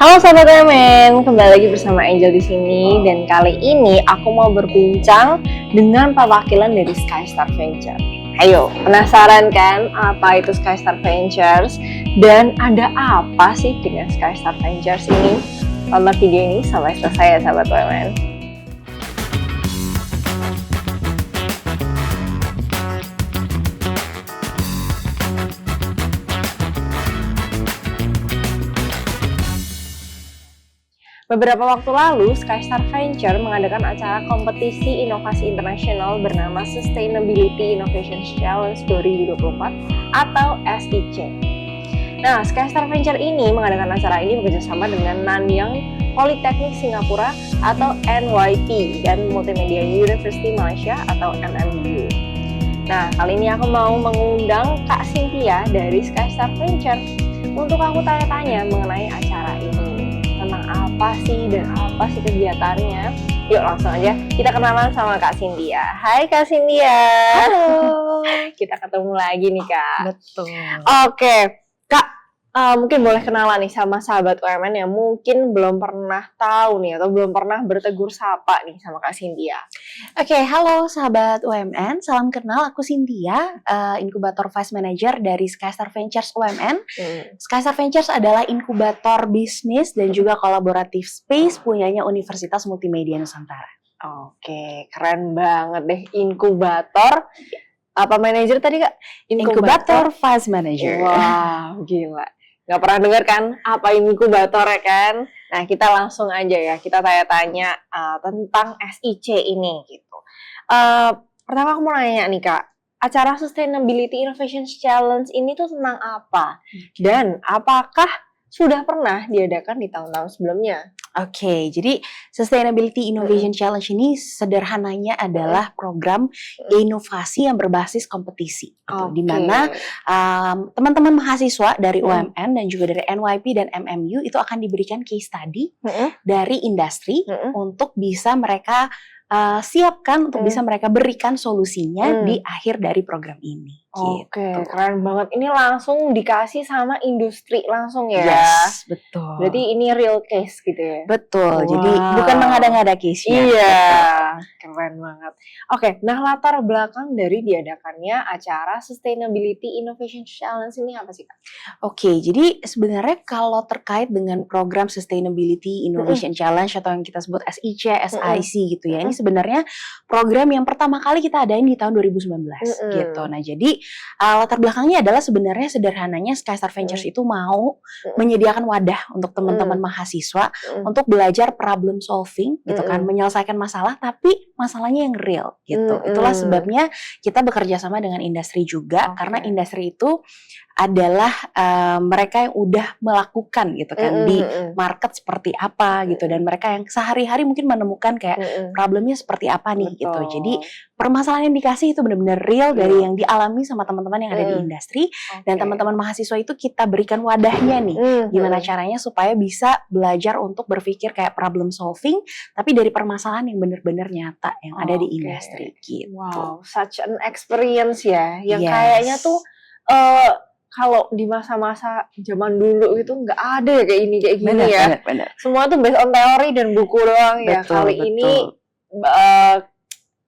Halo Sobat UMN, kembali lagi bersama Angel di sini dan kali ini aku mau berbincang dengan perwakilan dari Skystar Venture. Ayo, penasaran kan apa itu Skystar Ventures dan ada apa sih dengan Skystar Ventures ini? Tonton video ini sampai selesai ya Sobat UMN. Beberapa waktu lalu, Skystar Venture mengadakan acara kompetisi inovasi internasional bernama Sustainability Innovation Challenge 2024 atau SIC. Nah, Skystar Venture ini mengadakan acara ini bekerjasama dengan Nanyang Polytechnic Singapura atau NYP dan Multimedia University Malaysia atau MMU. Nah, kali ini aku mau mengundang Kak Cynthia dari Skystar Venture untuk aku tanya-tanya mengenai acara ini. Tentang apa sih dan apa sih kegiatannya. Yuk langsung aja kita kenalan sama Kak Cynthia. Hai Kak Cynthia. Halo. Kita ketemu lagi nih Kak. Betul. Oke, Kak, mungkin boleh kenalan nih sama sahabat UMN yang mungkin belum pernah tahu nih atau belum pernah bertegur sapa nih sama Kak Cynthia. Oke, halo sahabat UMN, salam kenal, aku Cynthia, Inkubator Vice Manager dari Skystar Ventures UMN. Skystar Ventures adalah inkubator bisnis dan juga kolaboratif space punyanya Universitas Multimedia Nusantara. Oke, keren banget deh, inkubator. Apa manajer tadi Kak? Inkubator Vice Manager. Wow, gila. Nggak pernah dengar kan apa inkubator ya kan? Nah, kita langsung aja ya, kita tanya-tanya tentang SIC ini gitu. Pertama aku mau nanya nih Kak, acara Sustainability Innovation Challenge ini tuh tentang apa? Dan apakah sudah pernah diadakan di tahun-tahun sebelumnya? Oke, jadi Sustainability Innovation Challenge ini sederhananya adalah program inovasi yang berbasis kompetisi, gitu, di mana teman-teman mahasiswa dari UMN dan juga dari NYP dan MMU itu akan diberikan case study dari industri untuk bisa mereka siapkan, untuk bisa mereka berikan solusinya di akhir dari program ini. Oke, Gitu. keren banget. Ini langsung dikasih sama industri langsung ya? Yes, betul. Berarti ini real case gitu ya? Betul, Wow. jadi bukan mengada-ngada case-nya. Iya, keren banget. Oke, nah latar belakang dari diadakannya acara Sustainability Innovation Challenge ini apa sih Kak? Oke, jadi sebenarnya kalau terkait dengan program Sustainability Innovation Challenge atau yang kita sebut SIC, SIC gitu ya, ini sebenarnya program yang pertama kali kita adain di tahun 2019 gitu. Nah, jadi latar belakangnya adalah sebenarnya sederhananya Skystar Ventures itu mau menyediakan wadah untuk teman-teman mahasiswa untuk belajar problem solving gitu kan, menyelesaikan masalah tapi masalahnya yang real gitu. Itulah sebabnya kita bekerja sama dengan industri juga, karena industri itu adalah mereka yang udah melakukan gitu kan di market seperti apa gitu, dan mereka yang sehari-hari mungkin menemukan kayak problemnya seperti apa nih gitu. Jadi permasalahan yang dikasih itu benar-benar real dari yang dialami sama teman-teman yang ada di industri, dan teman-teman mahasiswa itu kita berikan wadahnya nih, gimana caranya supaya bisa belajar untuk berpikir kayak problem solving tapi dari permasalahan yang benar-benar nyata yang ada di industri gitu. Wow, such an experience ya, yang Yes. kayaknya tuh kalau di masa-masa zaman dulu itu nggak ada ya kayak ini Benar, ya. benar. Semua tuh based on teori dan buku doang ya. Betul, Kali ini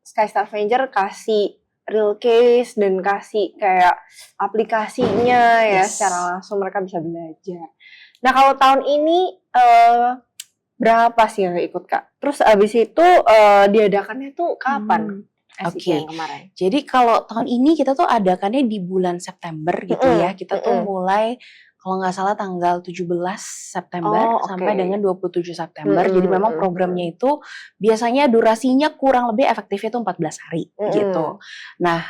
Skystar Venture kasih real case dan kasih kayak aplikasinya ya, secara langsung mereka bisa belajar. Nah, kalau tahun ini berapa sih yang ikut Kak? Terus abis itu diadakannya tuh kapan? Oke. Yang kemarin. Jadi kalau tahun ini kita tuh adakannya di bulan September gitu ya. Kita tuh mulai kalau nggak salah tanggal 17 September sampai dengan 27 September. Jadi memang programnya itu biasanya durasinya kurang lebih efektifnya itu 14 hari gitu. Nah,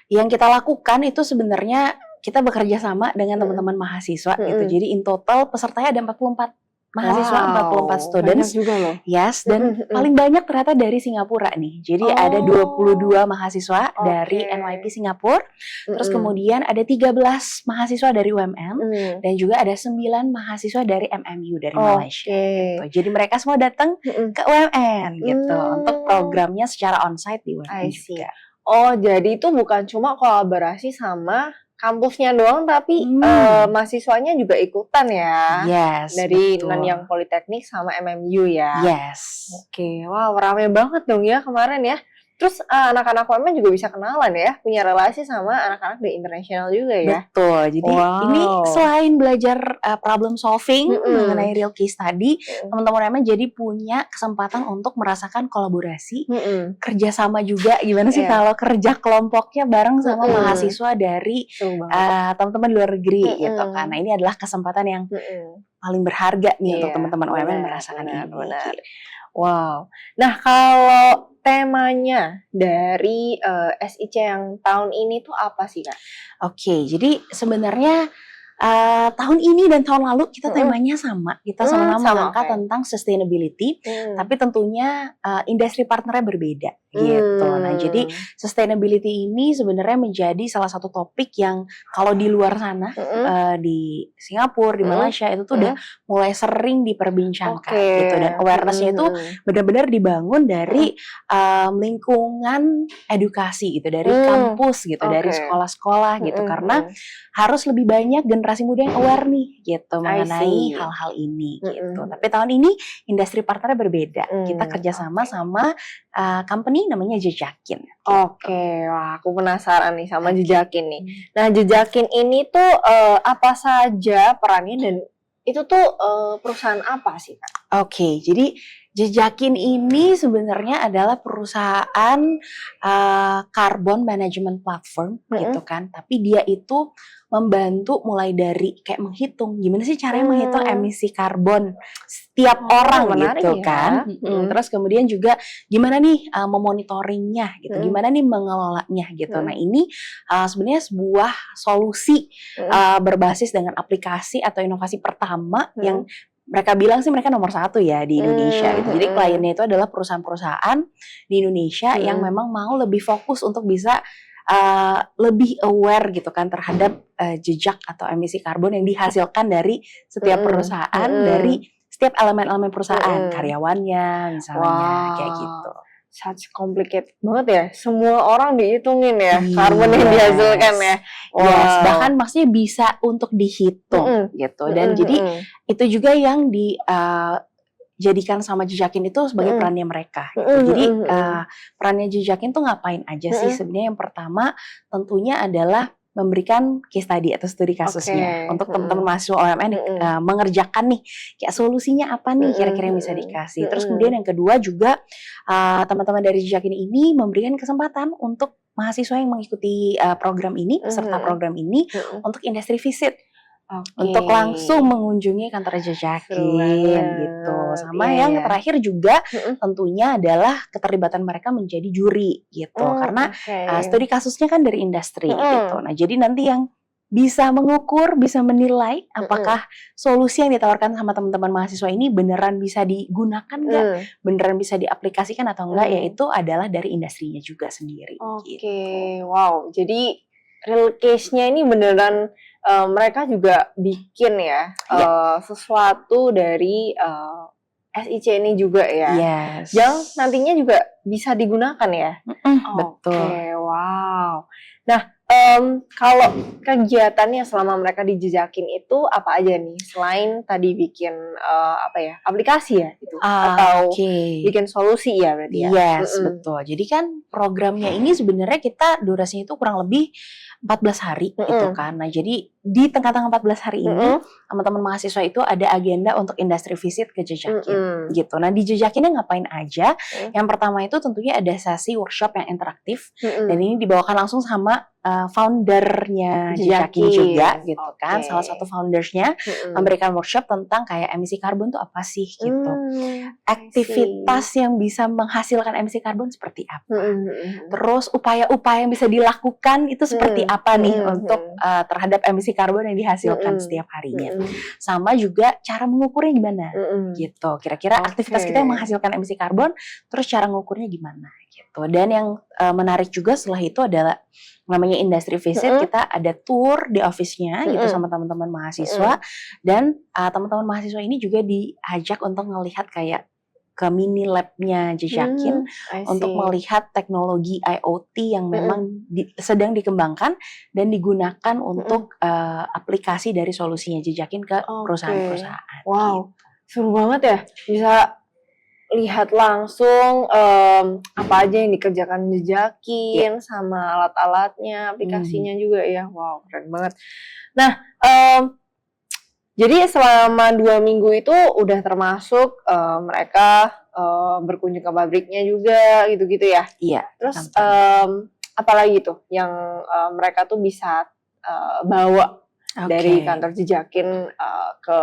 yang kita lakukan itu sebenarnya kita bekerja sama dengan teman-teman mahasiswa gitu. Jadi in total pesertanya ada 44 mahasiswa, 44 students. Banyak juga loh. Yes, dan paling banyak ternyata dari Singapura nih. Jadi ada 22 mahasiswa dari NYP Singapura. Terus kemudian ada 13 mahasiswa dari UMN dan juga ada 9 mahasiswa dari MMU dari Malaysia. Gitu. Jadi mereka semua datang ke UMN gitu untuk programnya secara onsite di UMN juga. Oh, jadi itu bukan cuma kolaborasi sama kampusnya doang tapi mahasiswanya juga ikutan ya. Yes, Dari betul. Nanyang Politeknik sama MMU ya. Yes. Oke, wow rame banget dong ya kemarin ya. Terus anak-anak UMN juga bisa kenalan ya, punya relasi sama anak-anak di internasional juga ya. Betul. Jadi ini selain belajar problem solving mengenai real case tadi, teman-teman UMN jadi punya kesempatan untuk merasakan kolaborasi, kerjasama juga. Gimana sih kalau kerja kelompoknya bareng sama mahasiswa dari teman-teman di luar negeri gitu kan. Nah ini adalah kesempatan yang paling berharga nih untuk teman-teman UMN merasakan ini. Wow. Nah kalau temanya dari SIC yang tahun ini tuh apa sih Kak? Oke, jadi sebenarnya tahun ini dan tahun lalu kita temanya sama. Kita sama-sama mengangkat tentang sustainability, tapi tentunya industri partnernya berbeda gitu. Nah, jadi sustainability ini sebenarnya menjadi salah satu topik yang kalau di luar sana di Singapura, di Malaysia itu tuh udah mulai sering diperbincangkan gitu, dan awareness-nya itu benar-benar dibangun dari lingkungan edukasi gitu, dari kampus gitu, dari sekolah-sekolah gitu, karena harus lebih banyak generasi muda yang aware nih gitu mengenai hal-hal ini gitu. Tapi tahun ini industri partnernya berbeda. Kita kerjasama sama company namanya Jejakin. Oke, wah aku penasaran nih sama Jejakin nih. Nah Jejakin ini tuh apa saja perannya dan itu tuh perusahaan apa sih Kak? Oke, jadi Jejakin ini sebenarnya adalah perusahaan carbon management platform gitu kan, tapi dia itu membantu mulai dari kayak menghitung gimana sih caranya menghitung emisi karbon setiap orang gitu kan. Terus kemudian juga gimana nih memonitoringnya gitu, gimana nih mengelolanya gitu. Nah ini sebenarnya sebuah solusi berbasis dengan aplikasi atau inovasi pertama yang mereka bilang sih mereka nomor 1 ya di Indonesia gitu. Jadi kliennya itu adalah perusahaan-perusahaan di Indonesia yang memang mau lebih fokus untuk bisa lebih aware gitu kan terhadap jejak atau emisi karbon yang dihasilkan dari setiap perusahaan, dari setiap elemen-elemen perusahaan, karyawannya misalnya, kayak gitu. Such complicated banget ya, semua orang dihitungin ya, karbon yang dihasilkan ya. Yes, bahkan maksudnya bisa untuk dihitung gitu, dan jadi itu juga yang jadikan sama Jejakin itu sebagai perannya mereka gitu. Jadi perannya Jejakin tuh ngapain aja sih sebenarnya? Yang pertama tentunya adalah memberikan case study atau studi kasusnya untuk teman-teman mahasiswa OMN mengerjakan nih kayak solusinya apa nih kira-kira yang bisa dikasih. Terus kemudian yang kedua juga teman-teman dari Jejakin ini memberikan kesempatan untuk mahasiswa yang mengikuti program ini, peserta program ini untuk industry visit. Untuk langsung mengunjungi kantor Jejakin gitu. Sama yang terakhir juga tentunya adalah keterlibatan mereka menjadi juri gitu. Karena studi kasusnya kan dari industri gitu. Nah, jadi nanti yang bisa mengukur, bisa menilai apakah solusi yang ditawarkan sama teman-teman mahasiswa ini beneran bisa digunakan nggak, beneran bisa diaplikasikan atau enggak, yaitu adalah dari industrinya juga sendiri. Oke, wow. Jadi real case-nya ini beneran mereka juga bikin ya sesuatu dari SIC ini juga ya. Yes. Yang nantinya juga bisa digunakan ya. Betul. Oke, wow. Nah, kalau kegiatannya selama mereka di Jejakin itu apa aja nih? Selain tadi bikin aplikasi ya itu atau bikin solusi ya berarti ya. Yes, betul. Jadi kan programnya ini sebenarnya kita durasinya itu kurang lebih 14 hari gitu kan. Nah, jadi di tengah-tengah 14 hari ini teman-teman mahasiswa itu ada agenda untuk industri visit ke Jejakin gitu. Nah, di Jejakinnya ngapain aja? Yang pertama itu tentunya ada sesi workshop yang interaktif dan ini dibawakan langsung sama foundernya Jejakin juga gitu kan. Salah satu foundersnya memberikan workshop tentang kayak emisi karbon tuh apa sih gitu. Aktivitas yang bisa menghasilkan emisi karbon seperti apa. Terus upaya-upaya yang bisa dilakukan itu seperti apa nih untuk terhadap emisi karbon yang dihasilkan setiap harinya. Sama juga cara mengukurnya gimana gitu. Kira-kira aktivitas kita yang menghasilkan emisi karbon, terus cara mengukurnya gimana gitu. Dan yang menarik juga setelah itu adalah namanya industry visit, kita ada tour di office-nya gitu sama teman-teman mahasiswa dan teman-teman mahasiswa ini juga diajak untuk melihat kayak ke mini labnya Jejakin I untuk see. melihat teknologi IoT yang memang sedang dikembangkan dan digunakan untuk aplikasi dari solusinya Jejakin ke Oke. perusahaan-perusahaan. Wow, seru banget ya. Bisa lihat langsung apa aja yang dikerjakan Jejakin sama alat-alatnya, aplikasinya juga ya. Wow, keren banget. Nah, jadi selama 2 minggu itu udah termasuk mereka berkunjung ke pabriknya juga gitu-gitu ya. Iya. Terus kantornya. apalagi tuh yang mereka tuh bisa bawa dari Oke. kantor Jejakin ke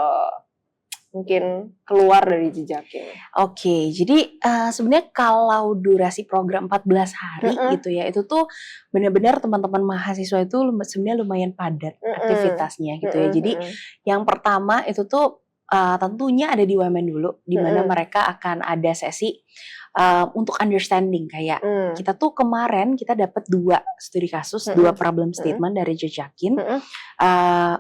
mungkin keluar dari Jejakin. Oke, jadi sebenarnya kalau durasi program 14 hari gitu ya, itu tuh benar-benar teman-teman mahasiswa itu sebenarnya lumayan padat aktivitasnya gitu ya. Jadi yang pertama itu tuh tentunya ada di UMN dulu, di mana mereka akan ada sesi untuk understanding kayak kita tuh kemarin kita dapat 2 studi kasus, 2 problem statement dari Jejakin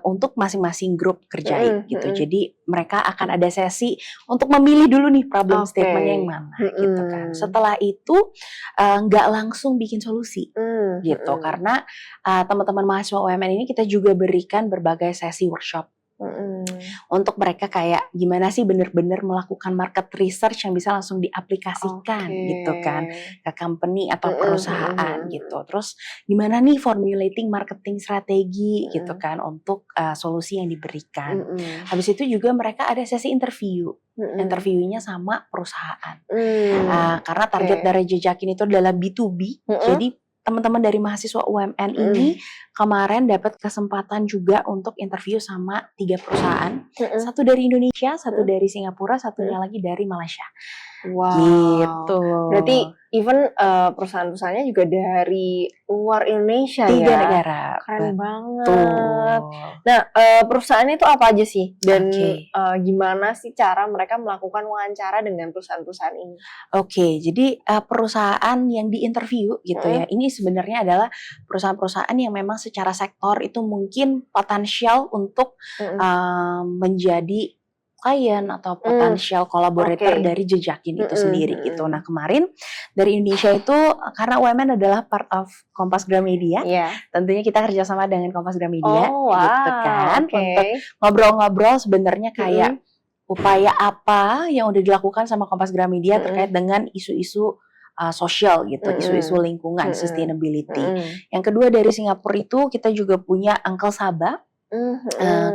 untuk masing-masing grup kerjain gitu. Jadi mereka akan ada sesi untuk memilih dulu nih problem statementnya yang mana gitu kan. Setelah itu nggak langsung bikin solusi gitu karena teman-teman mahasiswa UMN ini kita juga berikan berbagai sesi workshop untuk mereka kayak gimana sih bener-bener melakukan market research yang bisa langsung diaplikasikan gitu kan ke company atau perusahaan gitu. Terus gimana nih formulating marketing strategi gitu kan untuk solusi yang diberikan. Habis itu juga mereka ada sesi interview. Interviewnya sama perusahaan. Karena target dari Jejakin itu adalah B2B. Jadi teman-teman dari mahasiswa UMN ini kemarin dapat kesempatan juga untuk interview sama 3 perusahaan. Satu dari Indonesia, satu dari Singapura, satunya lagi dari Malaysia. Wow. Gitu. Berarti even perusahaan-perusahaannya juga dari luar Indonesia 3 ya. negara. Keren banget. Betul. Nah, perusahaannya itu apa aja sih? Dan gimana sih cara mereka melakukan wawancara dengan perusahaan-perusahaan ini? Oke, jadi perusahaan yang diinterview gitu ya, ini sebenarnya adalah perusahaan-perusahaan yang memang secara sektor itu mungkin potensial untuk menjadi klien atau potensial kolaborator dari Jejakin itu sendiri gitu. Nah kemarin dari Indonesia itu karena UMN adalah part of Kompas Gramedia, tentunya kita kerjasama dengan Kompas Gramedia gitu kan untuk ngobrol-ngobrol sebenarnya kayak upaya apa yang udah dilakukan sama Kompas Gramedia terkait dengan isu-isu sosial gitu, isu-isu lingkungan, sustainability. Yang kedua dari Singapura itu kita juga punya Uncle Saba.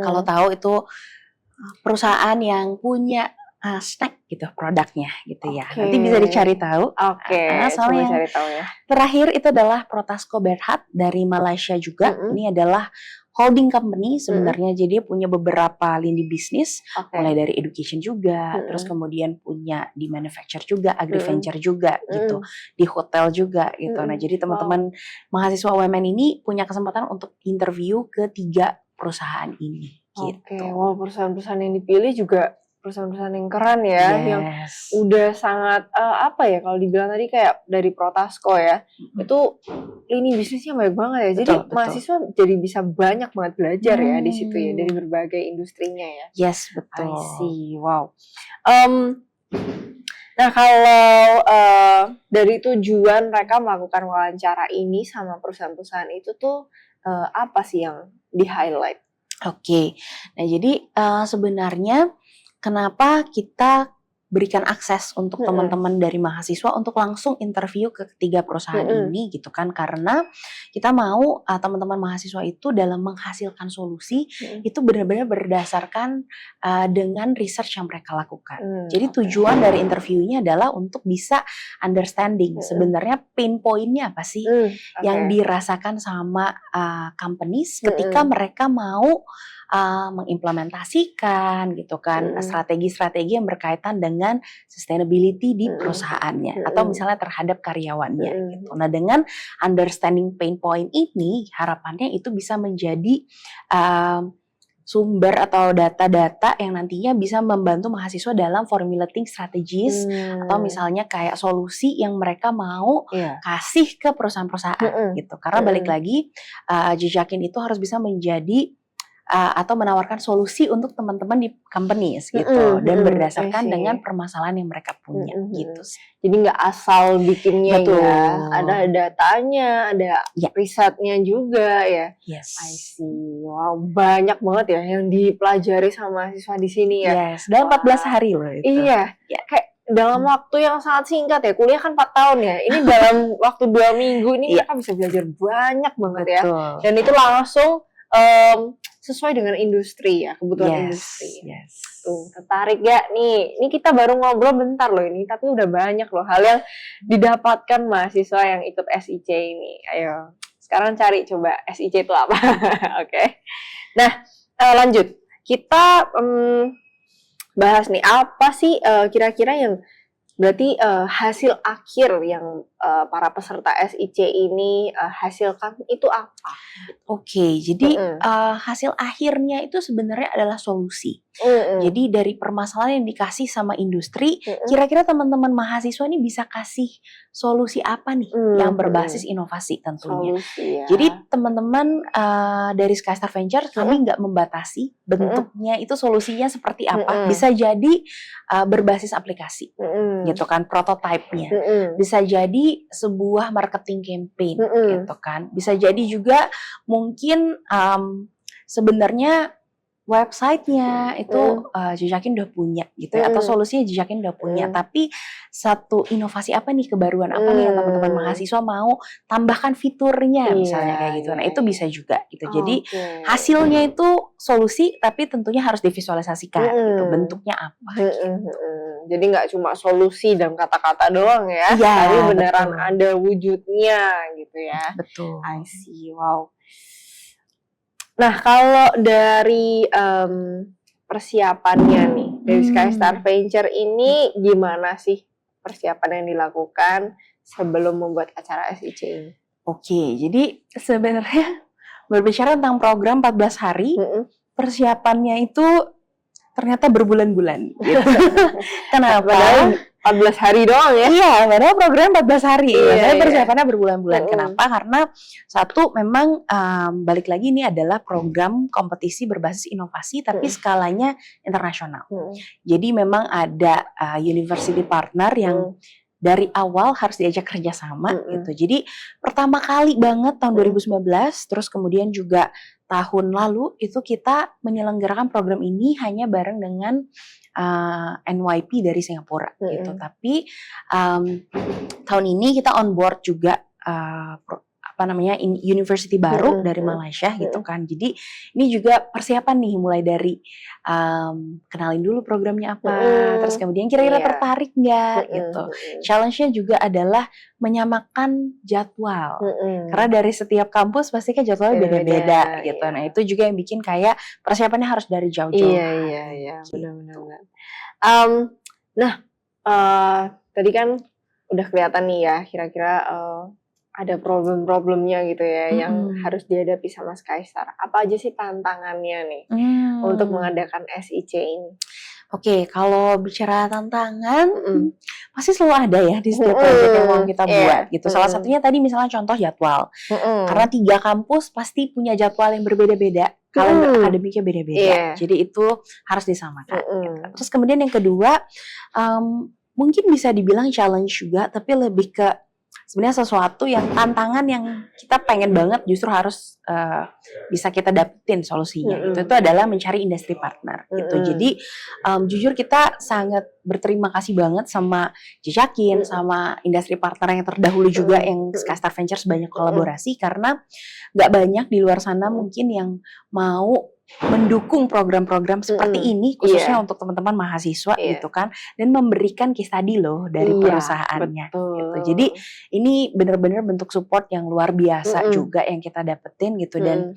Kalau tahu itu perusahaan yang punya snack gitu produknya gitu ya. Nanti bisa dicari tahu. Sama yang cari tahu ya. Terakhir itu adalah Protasco Berhad dari Malaysia juga. Ini adalah holding company sebenarnya, jadi punya beberapa lini bisnis, mulai dari education juga, terus kemudian punya di manufacture juga, agri-venture juga gitu, di hotel juga gitu. Nah jadi teman-teman mahasiswa UMN ini punya kesempatan untuk interview ke 3 perusahaan ini. Gitu. Wow, perusahaan-perusahaan yang dipilih juga perusahaan-perusahaan yang keren ya, yang udah sangat apa ya kalau dibilang tadi kayak dari Protasco ya, itu lini bisnisnya baik banget ya. Jadi mahasiswa jadi bisa banyak banget belajar ya di situ ya dari berbagai industrinya ya. Yes, betul. I see, wow. Nah kalau dari tujuan mereka melakukan wawancara ini sama perusahaan-perusahaan itu tuh apa sih yang di-highlight? Oke, nah jadi sebenarnya kenapa kita berikan akses untuk teman-teman dari mahasiswa untuk langsung interview ke 3 perusahaan ini gitu kan, karena kita mau teman-teman mahasiswa itu dalam menghasilkan solusi itu benar-benar berdasarkan dengan research yang mereka lakukan. Jadi tujuan dari interviewnya adalah untuk bisa understanding sebenarnya pain point-nya apa sih yang dirasakan sama companies ketika mereka mau mengimplementasikan gitu kan strategi-strategi yang berkaitan dengan sustainability di perusahaannya atau misalnya terhadap karyawannya gitu. Nah dengan understanding pain point ini harapannya itu bisa menjadi sumber atau data-data yang nantinya bisa membantu mahasiswa dalam formulating strategies atau misalnya kayak solusi yang mereka mau kasih ke perusahaan-perusahaan gitu. Karena balik lagi Jejakin itu harus bisa menjadi atau menawarkan solusi untuk teman-teman di companies gitu, dan berdasarkan I see. dengan permasalahan yang mereka punya gitu sih. Jadi nggak asal bikinnya Betul. ya, ada datanya, ada Ya. risetnya juga ya. Yes. I see. Wow, banyak banget ya yang dipelajari sama mahasiswa di sini ya. Yes, dalam 14 hari loh itu. Iya, Ya. kayak dalam waktu yang sangat singkat ya. Kuliah kan 4 tahun ya. Ini dalam waktu 2 minggu ini Iya. mereka bisa belajar banyak banget ya. Betul. Dan itu langsung sesuai dengan industri ya, kebutuhan industri. Yes. Tuh, tertarik gak nih? Ini kita baru ngobrol bentar loh ini, tapi udah banyak loh hal yang didapatkan mahasiswa yang ikut SIC ini. Ayo, sekarang cari coba SIC itu apa. Oke. Nah, lanjut. Kita bahas nih, apa sih kira-kira yang berarti hasil akhir yang para peserta SIC ini hasilkan itu apa? Oke, jadi hasil akhirnya itu sebenarnya adalah solusi. Jadi dari permasalahan yang dikasih sama industri, kira-kira teman-teman mahasiswa ini bisa kasih solusi apa nih yang berbasis inovasi tentunya. Solusi, ya. Jadi teman-teman dari Skystar Venture kami nggak membatasi bentuknya itu solusinya seperti apa. Bisa jadi berbasis aplikasi, gitu kan, prototipe-nya. Bisa jadi sebuah marketing campaign, gitu kan. Bisa jadi juga mungkin sebenarnya website-nya itu Jejakin udah punya gitu ya, atau solusinya Jejakin udah punya, tapi satu inovasi apa nih, kebaruan apa nih yang teman-teman mahasiswa mau tambahkan fiturnya misalnya kayak gitu. Nah, itu bisa juga gitu. Jadi hasilnya itu solusi, tapi tentunya harus divisualisasikan gitu, bentuknya apa. Jadi nggak cuma solusi dalam kata-kata doang ya, tapi beneran ada wujudnya gitu ya. Betul. I see, wow. Nah, kalau dari persiapannya nih, dari Skystar Venture ini gimana sih persiapan yang dilakukan sebelum membuat acara SIC ini? Oke, jadi sebenarnya berbicara tentang program 14 hari, persiapannya itu ternyata berbulan-bulan gitu. Kenapa? Padahal 14 hari doang ya? Iya, padahal program 14 hari. Tapi persiapannya berbulan-bulan. Kenapa? Karena satu, memang balik lagi ini adalah program kompetisi berbasis inovasi, tapi skalanya internasional. Jadi memang ada university partner yang dari awal harus diajak kerjasama gitu. Jadi pertama kali banget tahun 2019, terus kemudian juga tahun lalu itu kita menyelenggarakan program ini hanya bareng dengan NYP dari Singapura gitu. Tapi tahun ini kita on board juga university baru dari Malaysia gitu kan. Jadi ini juga persiapan nih, mulai dari kenalin dulu programnya apa, terus kemudian kira-kira tertarik nggak gitu. Challenge-nya juga adalah menyamakan jadwal, karena dari setiap kampus pasti kan jadwalnya beda-beda gitu. Nah, itu juga yang bikin kayak persiapannya harus dari jauh-jauh. Iya, benar-benar. Nah, tadi kan udah kelihatan nih ya, kira-kira ada problem-problemnya gitu ya yang harus dihadapi sama Skystar. Apa aja sih tantangannya nih untuk mengadakan SIC ini? Oke, kalau bicara tantangan pasti selalu ada ya di setiap proyek yang mau kita buat gitu. Salah satunya tadi misalnya contoh jadwal. Karena 3 kampus pasti punya jadwal yang berbeda-beda. Kalender akademiknya beda-beda. Jadi itu harus disamakan. Gitu. Terus kemudian yang kedua, mungkin bisa dibilang challenge juga, tapi lebih ke sebenarnya sesuatu yang tantangan yang kita pengen banget justru harus bisa kita dapetin solusinya. Itu adalah mencari industri partner gitu. Jadi jujur kita sangat berterima kasih banget sama Jejakin, sama industri partner yang terdahulu juga yang Skystar Ventures banyak kolaborasi, karena nggak banyak di luar sana mungkin yang mau mendukung program-program seperti ini, khususnya untuk teman-teman mahasiswa gitu kan, dan memberikan case study loh dari perusahaannya gitu. Jadi ini benar-benar bentuk support yang luar biasa juga yang kita dapetin gitu. Dan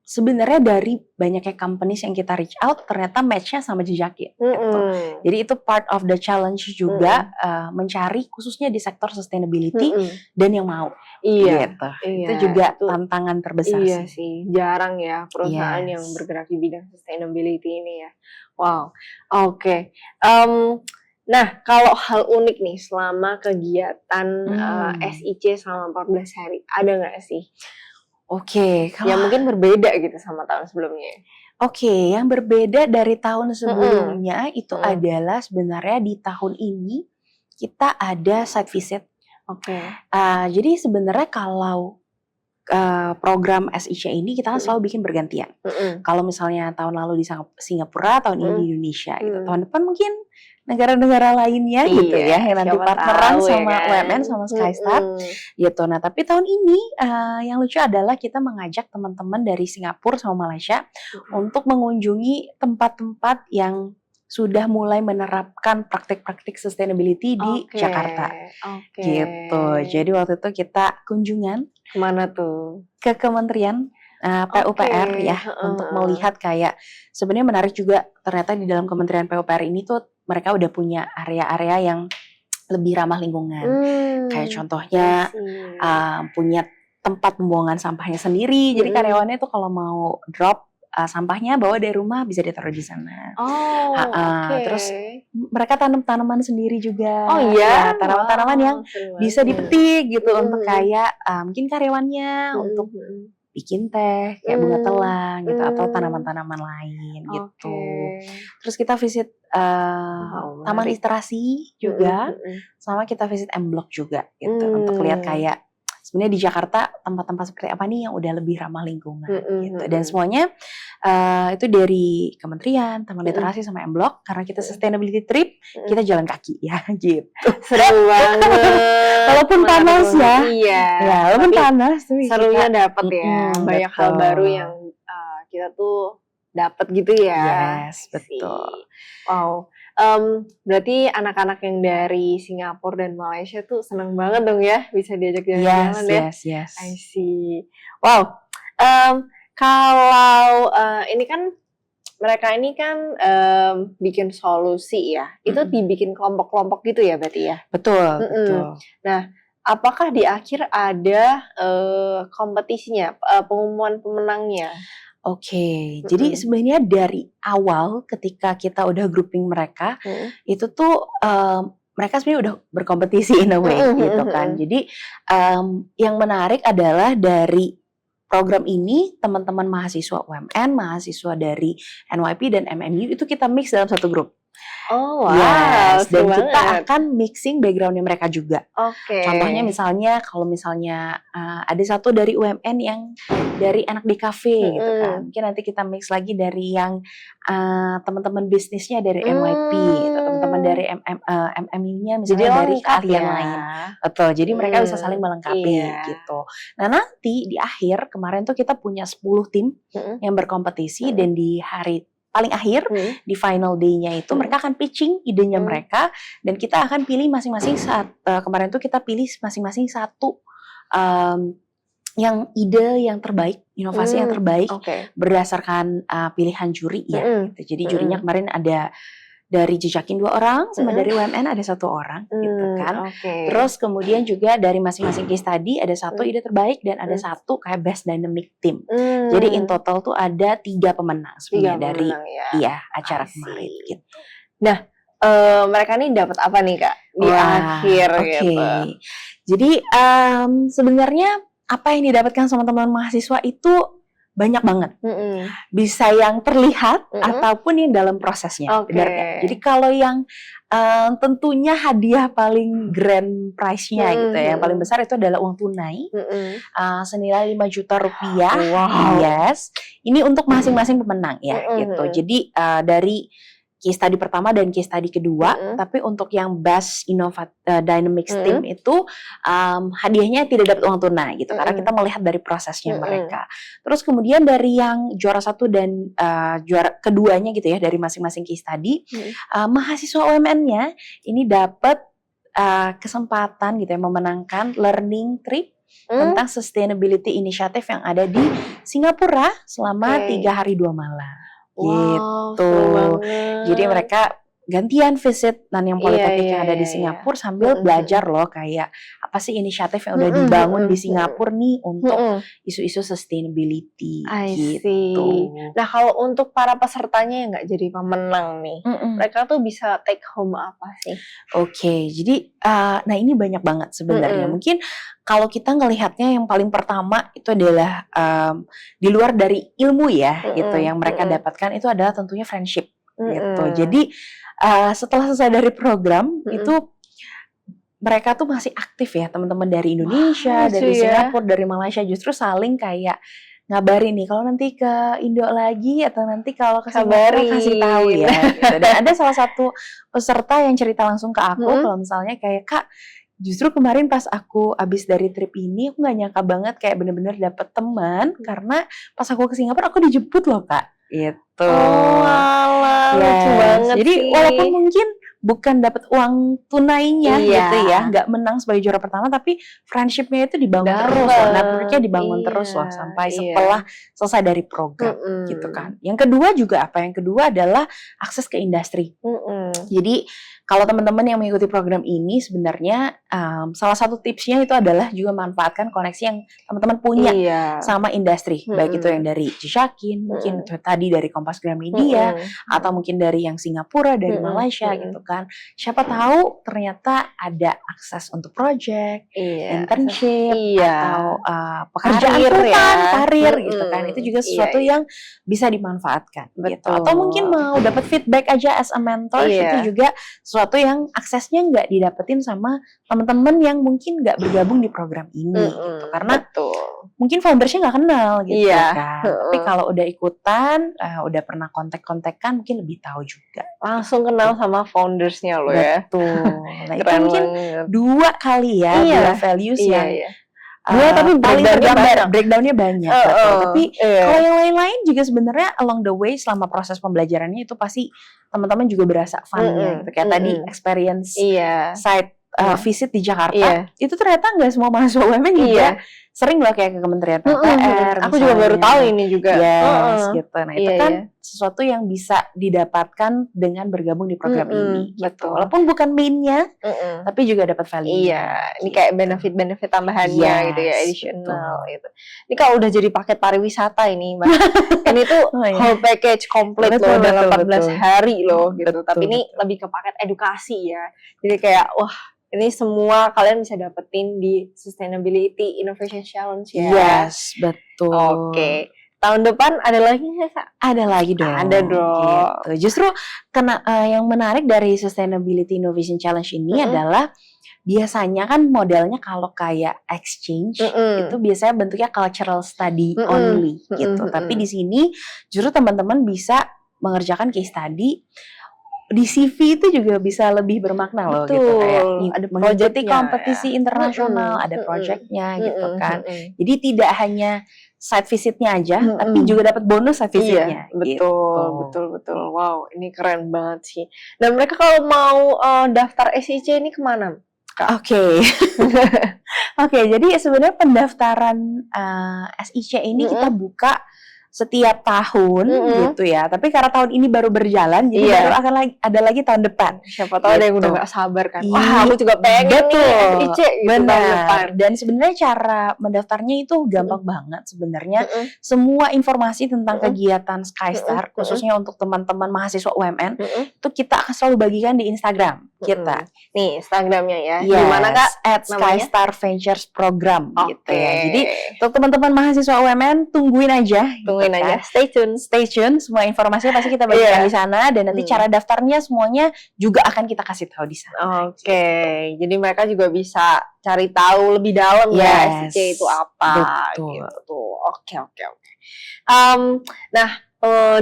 sebenarnya dari banyaknya companies yang kita reach out, ternyata match-nya sama Jejakin gitu. Jadi itu part of the challenge juga, mencari khususnya di sektor sustainability dan yang mau gitu. Itu juga tantangan terbesar sih. Jarang ya perusahaan yang bergerak di bidang sustainability ini ya. Wow, oke. Nah, kalau hal unik nih selama kegiatan SIC selama 14 hari, ada nggak sih? Oke, yang kalau mungkin berbeda gitu sama tahun sebelumnya? yang berbeda dari tahun sebelumnya itu Mm-mm. adalah sebenarnya di tahun ini kita ada site visit. Oke. Jadi sebenarnya kalau program SIC ini kita kan selalu bikin bergantian. Kalau misalnya tahun lalu di Singapura, tahun ini di Indonesia gitu. Tahun depan mungkin negara-negara lainnya gitu ya, yang nanti siapa partneran tahu sama ya kan? UMN sama Skystar gitu. Nah, tapi tahun ini yang lucu adalah kita mengajak teman-teman dari Singapura sama Malaysia untuk mengunjungi tempat-tempat yang sudah mulai menerapkan praktik-praktik sustainability di Jakarta. Gitu. Jadi waktu itu kita kunjungan kemana tuh? Ke Kementerian PUPR ya, untuk melihat kayak sebenarnya menarik juga ternyata di dalam Kementerian PUPR ini tuh mereka udah punya area-area yang lebih ramah lingkungan. Kayak contohnya punya tempat pembuangan sampahnya sendiri. Jadi karyawannya tuh kalau mau drop sampahnya bawa dari rumah bisa ditaruh di sana. Terus mereka tanam tanaman sendiri juga. Ya, tanaman-tanaman yang bisa dipetik gitu untuk kayak mungkin karyawannya untuk bikin teh kayak bunga telang gitu atau tanaman-tanaman lain gitu. Terus kita visit taman literasi juga, sama kita visit M Block juga gitu untuk lihat kayak sebenarnya di Jakarta tempat-tempat seperti apa nih yang udah lebih ramah lingkungan gitu. Dan semuanya itu dari kementerian, taman literasi sama M Block karena kita sustainability trip, kita jalan kaki ya gitu. Seru banget. Walaupun panas ya. Iya. Ya, walaupun panas tapi serunya dapat ya. Banyak hal betul. baru yang kita tuh dapat gitu ya. Yes, betul. Wow. Berarti anak-anak yang dari Singapura dan Malaysia tuh seneng banget dong ya bisa diajak jalan-jalan ya. Yes. I see. Wow. Kalau ini kan mereka ini kan bikin solusi ya. Itu dibikin kelompok-kelompok gitu ya berarti ya? Betul. Nah, apakah di akhir ada kompetisinya, pengumuman pemenangnya? Oke, jadi sebenarnya dari awal ketika kita udah grouping mereka, itu tuh mereka sebenarnya udah berkompetisi in a way gitu kan. Jadi yang menarik adalah dari program ini teman-teman mahasiswa UMN, mahasiswa dari NYP dan MMU itu kita mix dalam satu grup. Oh wow, yes, dan kita akan mixing backgroundnya mereka juga. Contohnya misalnya kalau misalnya ada satu dari UMN yang dari anak DKV gitu kan, mungkin nanti kita mix lagi dari yang teman-teman bisnisnya dari NYP, atau teman-teman dari MMU-nya misalnya dari keahlian lain. Betul, jadi mereka bisa saling melengkapi gitu. Nah nanti di akhir kemarin tuh kita punya 10 tim yang berkompetisi dan di hari paling akhir di final day-nya itu mereka akan pitching idenya mereka dan kita akan pilih masing-masing kemarin tuh kita pilih masing-masing satu yang ide yang terbaik, inovasi yang terbaik berdasarkan pilihan juri ya. Gitu. Jadi jurinya kemarin ada dari Jejakin 2 orang sama dari UMN ada 1 orang gitu kan. Terus kemudian juga dari masing-masing case study ada 1 ide terbaik dan ada 1 kayak best dynamic team. Jadi in total tuh ada 3 pemenang sebenarnya dari acara kemarin gitu. Nah, mereka nih dapat apa nih Kak di akhir gitu? Jadi sebenarnya apa yang didapatkan sama teman-teman mahasiswa itu banyak banget, bisa yang terlihat ataupun yang dalam prosesnya, benar kan? Jadi kalau yang tentunya hadiah paling grand prize-nya gitu ya, yang paling besar itu adalah uang tunai senilai 5 juta rupiah. Yes, ini untuk masing-masing pemenang ya, gitu. Jadi dari case study pertama dan case study kedua, tapi untuk yang best dynamics team itu hadiahnya tidak dapat uang tunai gitu, karena kita melihat dari prosesnya mereka. Terus kemudian dari yang juara 1 dan juara keduanya gitu ya, dari masing-masing case study, mahasiswa UMN-nya ini dapat kesempatan gitu ya memenangkan learning trip tentang sustainability initiative yang ada di Singapura selama 3 hari 2 malam. Gitu. Jadi mereka gantian visit Nanyang Politeknik yang ada di Iya. Singapura sambil belajar loh kayak apa sih inisiatif yang udah dibangun di Singapura nih untuk isu-isu sustainability I gitu. see. Nah, kalau untuk para pesertanya yang nggak jadi pemenang nih, mereka tuh bisa take home apa sih? Oke, jadi nah ini banyak banget sebenarnya. Mungkin kalau kita ngelihatnya yang paling pertama itu adalah di luar dari ilmu ya, gitu yang mereka dapatkan itu adalah tentunya friendship gitu. Jadi setelah selesai dari program itu mereka tuh masih aktif ya teman-teman dari Indonesia, dari Singapura, dari Malaysia justru saling kayak ngabarin nih kalau nanti ke Indo lagi atau nanti kalau ke Singapura kasih tahu ya. Gitu. Dan ada salah satu peserta yang cerita langsung ke aku kalau misalnya kayak Kak, justru kemarin pas aku abis dari trip ini aku nggak nyangka banget kayak bener-bener dapet teman karena pas aku ke Singapura aku dijemput loh Kak. Gitu. Oh, alah, lucu banget jadi, sih. walaupun mungkin bukan dapat uang tunainya gitu ya, nggak menang sebagai juara pertama, tapi friendship-nya itu dibangun terus loh, network-nya dibangun terus loh sampai setelah selesai dari program gitu kan. Yang kedua juga apa? Yang kedua adalah akses ke industri. Jadi kalau teman-teman yang mengikuti program ini sebenarnya salah satu tipsnya itu adalah juga manfaatkan koneksi yang teman-teman punya sama industri, baik itu yang dari Cishakin, mungkin tadi dari Kompas Gramedia, atau mungkin dari yang Singapura, dari Malaysia gitu kan. Siapa tahu ternyata ada akses untuk project, internship, atau pekerjaan karir gitu kan. Itu juga sesuatu yang bisa dimanfaatkan gitu. Atau mungkin mau dapat feedback aja as a mentor itu juga sesuatu yang aksesnya nggak didapetin sama teman-teman yang mungkin nggak bergabung di program ini gitu. Karena mungkin foundersnya nggak kenal gitu kan. Tapi kalau udah ikutan, udah pernah kontak-kontakan mungkin lebih tahu juga. Langsung kenal sama foundersnya loh ya. Betul. Nah itu mungkin dua kali ya dua values yang tapi breakdownnya banyak. Tapi kalau yang lain-lain juga sebenarnya along the way selama proses pembelajarannya itu pasti teman-teman juga berasa fun-nya gitu. Kayak tadi experience site visit di Jakarta itu ternyata nggak semua mahasiswa UMN juga sering loh kayak ke Kementerian PUPR. Aku juga baru tahu ini juga. Gitu. Nah itu kan sesuatu yang bisa didapatkan dengan bergabung di program ini. Gitu. Walaupun bukan mainnya, tapi juga dapat value. Ini kayak benefit-benefit tambahannya gitu ya, additional gitu. Ini kalau udah jadi paket pariwisata ini, Mbak. Ini tuh whole package komplit loh dalam 14 hari loh gitu. Tapi ini lebih ke paket edukasi ya. Jadi kayak wah, ini semua kalian bisa dapetin di Sustainability Innovation Challenge ya. Yes, betul. Oke. Tahun depan ada lagi nggak, Kak? Ada lagi dong. Ada dong. Gitu. Justru yang menarik dari Sustainability Innovation Challenge ini adalah biasanya kan modelnya kalau kayak exchange itu biasanya bentuknya cultural study only gitu. Tapi di sini justru teman-teman bisa mengerjakan case study. Di CV itu juga bisa lebih bermakna loh gitu kayak ada mengikuti kompetisi internasional, ada projectnya gitu kan. Jadi tidak hanya site visitnya aja, tapi juga dapat bonus site visitnya. Betul. Wow, ini keren banget sih. Dan mereka kalau mau daftar SIC ini kemana? Oke, jadi sebenarnya pendaftaran SIC ini kita buka setiap tahun gitu ya. Tapi karena tahun ini baru berjalan, jadi baru akan ada lagi tahun depan. Siapa tahu ada yang udah gak sabar kan. Wah, aku juga pengen nih SIC gitu tahun depan. Dan sebenarnya cara mendaftarnya itu gampang banget sebenarnya. Semua informasi tentang kegiatan Skystar, khususnya untuk teman-teman mahasiswa UMN, itu kita akan selalu bagikan di Instagram kita. Nih, Instagramnya ya. Gimana Kak? @Skystar Ventures Program gitu ya. Jadi untuk teman-teman mahasiswa UMN tungguin aja. Stay tune. Semua informasinya pasti kita bagikan di sana dan nanti cara daftarnya semuanya juga akan kita kasih tahu di sana. Jadi mereka juga bisa cari tahu lebih dalam ya SIC itu apa gitu. Oke. Nah,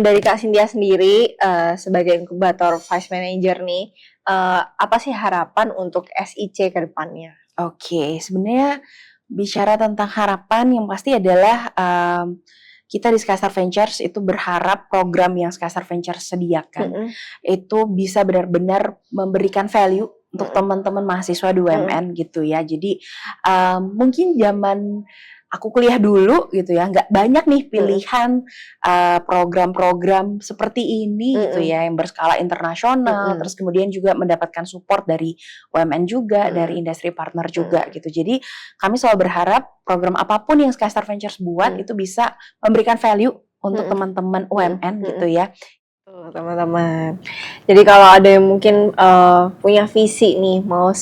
dari Kak Cynthia sendiri sebagai inkubator vice manager nih, apa sih harapan untuk SIC ke depannya? Oke, sebenarnya bicara tentang harapan yang pasti adalah kita di Skystar Ventures itu berharap program yang Skystar Ventures sediakan itu bisa benar-benar memberikan value untuk teman-teman mahasiswa di UMN gitu ya. Jadi mungkin zaman aku kuliah dulu gitu ya, nggak banyak nih pilihan program-program seperti ini gitu ya, yang berskala internasional, terus kemudian juga mendapatkan support dari UMN juga, dari industri partner juga gitu. Jadi kami selalu berharap program apapun yang Skystar Ventures buat itu bisa memberikan value untuk teman-teman UMN gitu ya. Tuh, teman-teman. Jadi kalau ada yang mungkin punya visi nih mau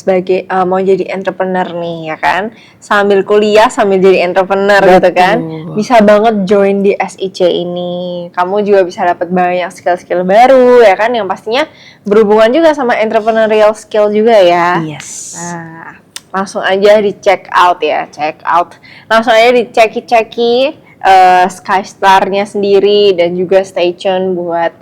mau jadi entrepreneur nih ya kan, sambil kuliah sambil jadi entrepreneur gitu kan, bisa banget join di SIC ini. Kamu juga bisa dapat banyak skill-skill baru ya kan, yang pastinya berhubungan juga sama entrepreneurial skill juga ya. Yes. Nah, langsung aja di check out ya, langsung aja diceki Skystar-nya sendiri dan juga stay tune buat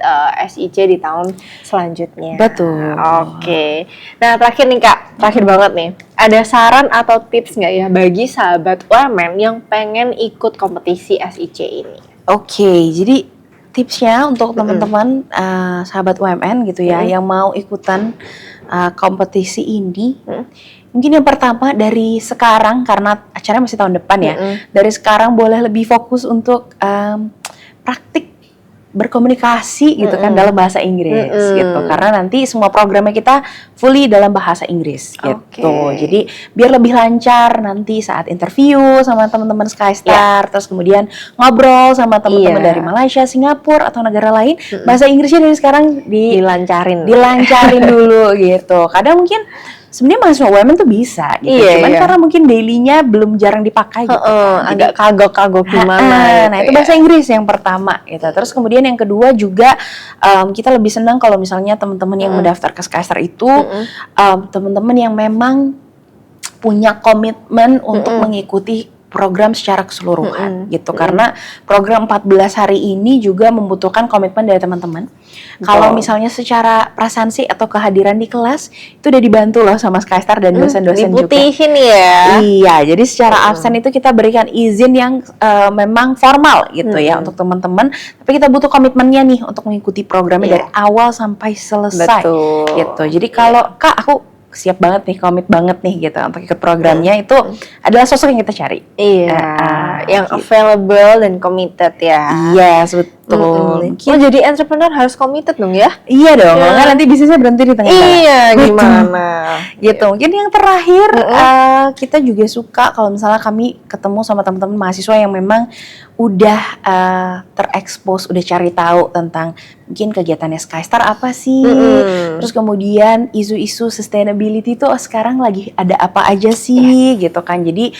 SIC di tahun selanjutnya. Betul. Oke. Nah, terakhir nih Kak, terakhir banget nih. Ada saran atau tips nggak ya bagi sahabat UMN yang pengen ikut kompetisi SIC ini? Oke, jadi tipsnya untuk teman-teman sahabat UMN gitu ya, yang mau ikutan kompetisi ini, mungkin yang pertama dari sekarang, karena acaranya masih tahun depan ya, dari sekarang boleh lebih fokus untuk praktik berkomunikasi gitu kan dalam bahasa Inggris gitu, karena nanti semua programnya kita fully dalam bahasa Inggris gitu. Jadi biar lebih lancar nanti saat interview sama teman-teman Skystar, terus kemudian ngobrol sama teman-teman dari Malaysia, Singapura atau negara lain, bahasa Inggrisnya dari sekarang dilancarin dulu gitu. Kadang mungkin sebenarnya mahasiswa UMN tuh bisa gitu, cuman karena mungkin daily-nya belum jarang dipakai gitu kan. Agak kagok-kagok gimana nah itu bahasa Inggris yang pertama gitu. Terus kemudian yang kedua juga kita lebih senang kalau misalnya teman-teman yang mendaftar ke Skystar itu teman-teman yang memang punya komitmen untuk mengikuti program secara keseluruhan gitu, karena program 14 hari ini juga membutuhkan komitmen dari teman-teman. Kalau misalnya secara prasansi atau kehadiran di kelas itu udah dibantu loh sama Skystar dan dosen-dosen juga. Diputihin ya. Iya, jadi secara absen itu kita berikan izin yang memang formal gitu ya untuk teman-teman, tapi kita butuh komitmennya nih untuk mengikuti programnya dari awal sampai selesai. Gitu. Jadi kalau Kak, aku siap banget nih, komit banget nih gitu untuk ikut programnya, itu adalah sosok yang kita cari. Yang available dan committed ya. Yes, betul. Mungkin jadi entrepreneur harus committed dong ya. Iya dong, kan nanti bisnisnya berhenti di tengah jalan. Iya, gimana? Gitu. Mungkin yang terakhir kita juga suka kalau misalnya kami ketemu sama teman-teman mahasiswa yang memang udah terekspos, udah cari tahu tentang mungkin kegiatannya Skystar apa sih, terus kemudian isu-isu sustainability tuh sekarang lagi ada apa aja sih gitu kan. Jadi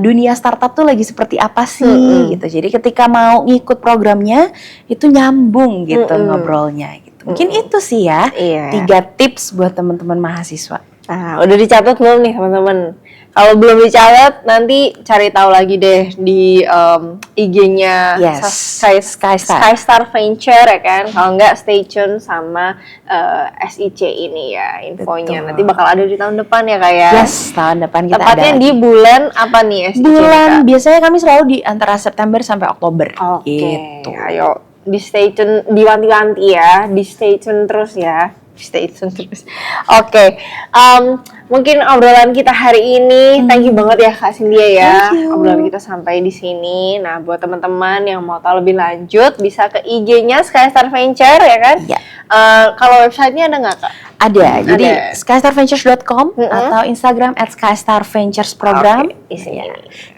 dunia startup tuh lagi seperti apa sih gitu. Jadi ketika mau ngikut programnya itu nyambung gitu ngobrolnya gitu. Mungkin itu sih ya 3 tips buat teman-teman mahasiswa. Nah, udah dicatat belum nih teman-teman? Kalau belum dicatat, nanti cari tahu lagi deh di IG-nya Skystar Venture ya kan. Kalau enggak, stay tune sama SIC ini ya infonya. Betul. Nanti bakal ada di tahun depan ya Kak ya. Yes, tahun depan kita tepatnya ada di bulan apa nih SIC? Bulan biasanya kami selalu di antara September sampai Oktober. Gitu. Ayo di stay tune, diwanti-wanti ya, di stay tune terus ya. Stay tune terus. Oke. Mungkin obrolan kita hari ini, thank you banget ya Kak Cynthia ya. Obrolan kita sampai di sini. Nah, buat teman-teman yang mau tahu lebih lanjut, bisa ke IG-nya Skystar Venture ya kan? Iya. Kalau website-nya ada nggak Kak? Ada. Jadi skystarventures.com atau Instagram @skystarventuresprogram.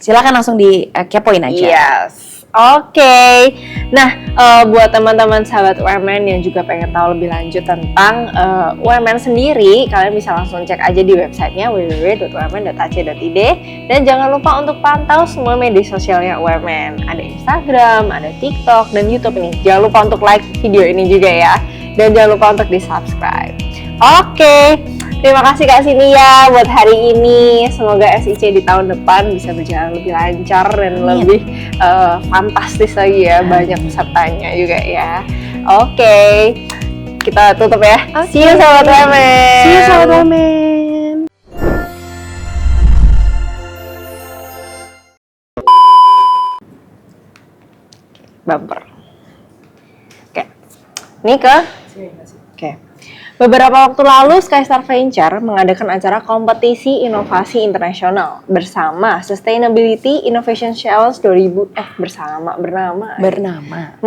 Silakan langsung dikepoin aja. Yes. Oke. Nah, buat teman-teman sahabat UMN yang juga pengen tahu lebih lanjut tentang UMN sendiri, kalian bisa langsung cek aja di websitenya www.umn.ac.id, dan jangan lupa untuk pantau semua media sosialnya UMN. Ada Instagram, ada TikTok, dan YouTube ini. Jangan lupa untuk like video ini juga ya, dan jangan lupa untuk di-subscribe. Oke. Terima kasih Kak Cynthia buat hari ini. Semoga SIC di tahun depan bisa berjalan lebih lancar dan lebih fantastis lagi ya. Banyak pesertanya juga ya. Oke. Kita tutup ya. See you Sobat UMN. See you Sobat UMN. Bumper. Oke. Ini ke? Oke. Beberapa waktu lalu, Skystar Venture mengadakan acara kompetisi inovasi internasional bersama Sustainability Innovation Challenge 2000 bernama. Bernama.